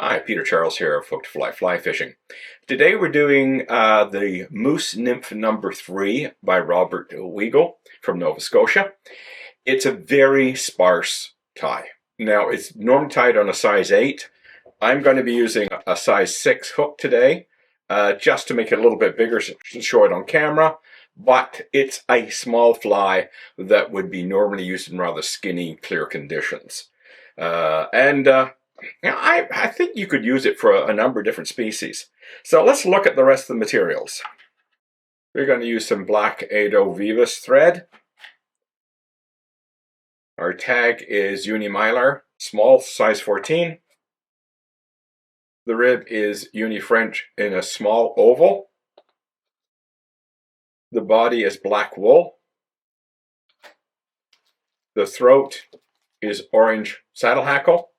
Hi, Peter Charles here of Hooked Fly Fly Fishing. Today we're doing the Moose Nymph number 3 by Robert Weigel from Nova Scotia. It's a very sparse tie. Now it's normally tied on a size 8. I'm going to be using a size 6 hook today just to make it a little bit bigger to show it on camera. But it's a small fly that would be normally used in rather skinny, clear conditions. I think you could use it for a number of different species. So let's look at the rest of the materials. We're going to use some black Ado Vivus thread. Our tag is Uni-Mylar, small, size 14. The rib is Uni-French in a small oval. The body is black wool. The throat is orange saddle hackle.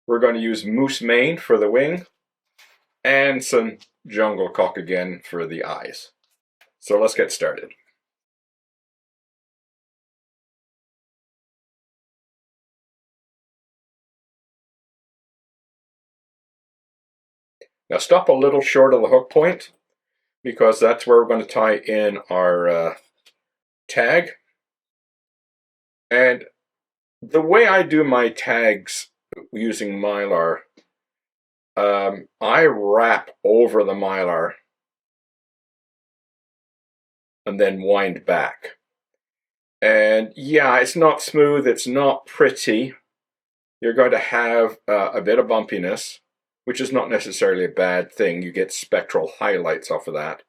We're going to use moose mane for the wing and some jungle cock again for the eyes. So let's get started. Now stop a little short of the hook point because that's where we're going to tie in our tag. And the way I do my tags using Mylar, I wrap over the Mylar and then wind back. And yeah, it's not smooth, it's not pretty. You're going to have a bit of bumpiness, which is not necessarily a bad thing. You get spectral highlights off of that.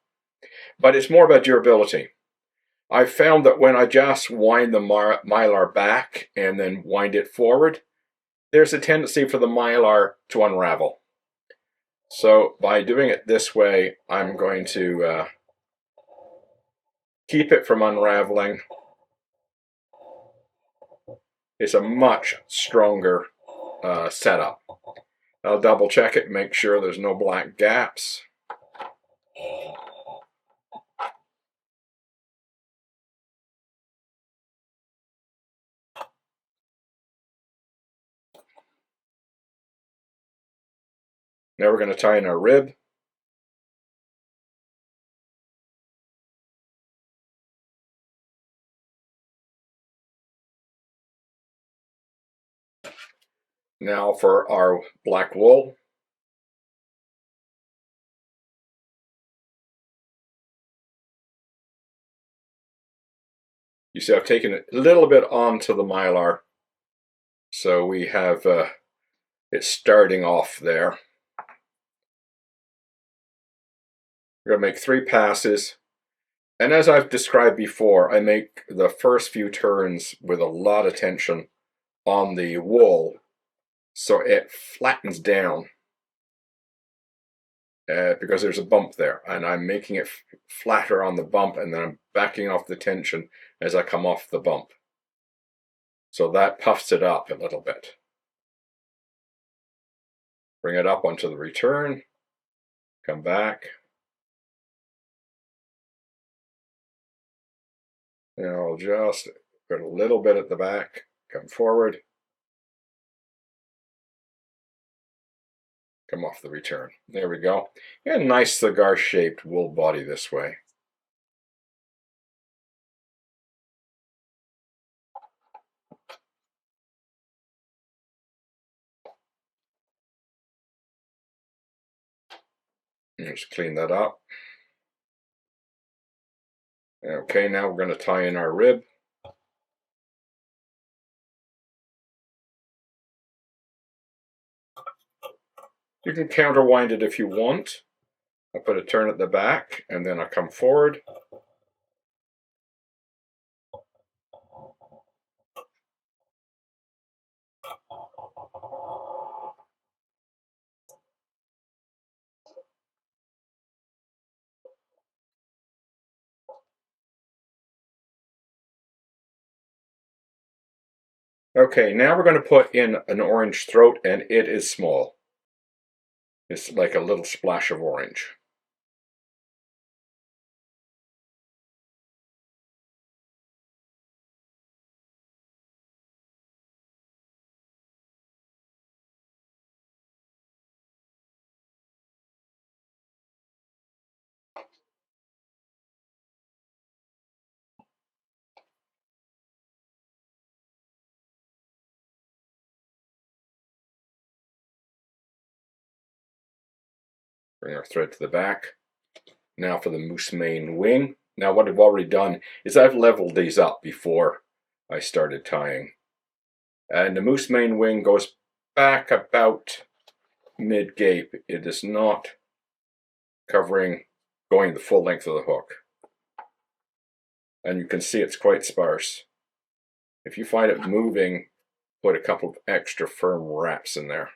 But it's more about durability. I've found that when I just wind the Mylar back and then wind it forward, there's a tendency for the Mylar to unravel. So by doing it this way, I'm going to keep it from unraveling. It's a much stronger setup. I'll double check it, make sure there's no black gaps. Now we're going to tie in our rib. Now for our black wool. You see I've taken it a little bit onto the Mylar, so we have it starting off there. We're going to make 3 passes, and as I've described before, I make the first few turns with a lot of tension on the wool so it flattens down because there's a bump there, and I'm making it flatter on the bump, and then I'm backing off the tension as I come off the bump. So that puffs it up a little bit. Bring it up onto the return, come back. Now I'll just put a little bit at the back, come forward, come off the return. There we go. Get a nice cigar-shaped wool body this way. Just clean that up. Okay, now we're going to tie in our rib. You can counterwind it if you want. I put a turn at the back, and then I come forward. Okay, now we're going to put in an orange throat, and it is small. It's like a little splash of orange. Bring our thread to the back. Now for the moose mane wing. Now what I've already done is I've leveled these up before I started tying. And the moose mane wing goes back about mid-gape. It is not covering, going the full length of the hook. And you can see it's quite sparse. If you find it moving, put a couple of extra firm wraps in there.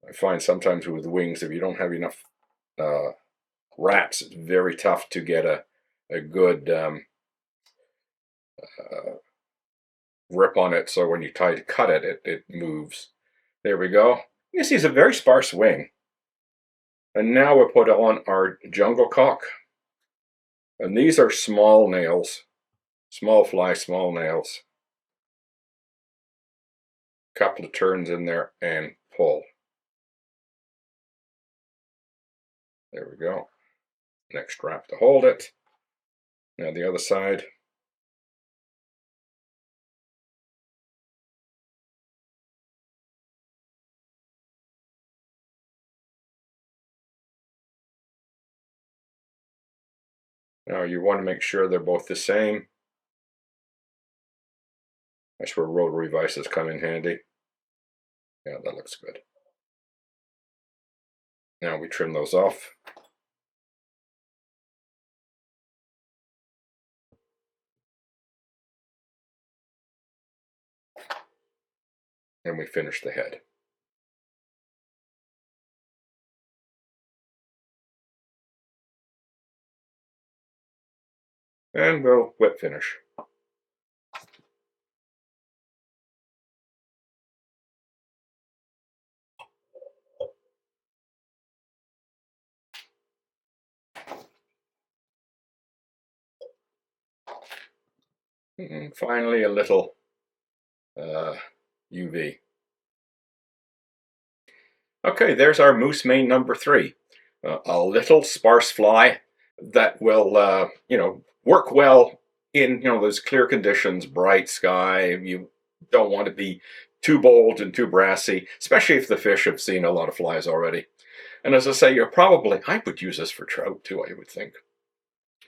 I find sometimes with wings, if you don't have enough wraps, it's very tough to get a good grip on it, so when you try to cut it, it moves. There we go. You see it's a very sparse wing. And now we'll put on our jungle cock. And these are small nails. Small fly, small nails. Couple of turns in there and pull. There we go. Next strap to hold it. Now the other side. Now you want to make sure they're both the same. That's where rotary vices come in handy. Yeah, that looks good. Now we trim those off. And we finish the head. And we'll whip finish. And finally, a little UV. Okay, there's our moose mane number 3. A little sparse fly that will, work well in, those clear conditions, bright sky. You don't want to be too bold and too brassy, especially if the fish have seen a lot of flies already. And as I say, I would use this for trout too, I would think.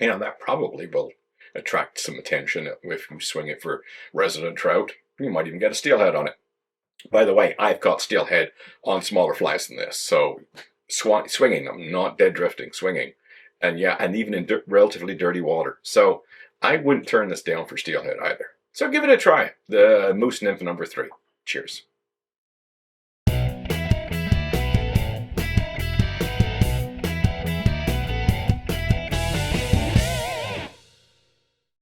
That probably will attract some attention if you swing it for resident trout. You might even get a steelhead on it. By the way, I've caught steelhead on smaller flies than this, so swinging them, not dead drifting, swinging. And yeah, and even in relatively dirty water. So I wouldn't turn this down for steelhead either. So give it a try, the Moose Nymph number 3. Cheers.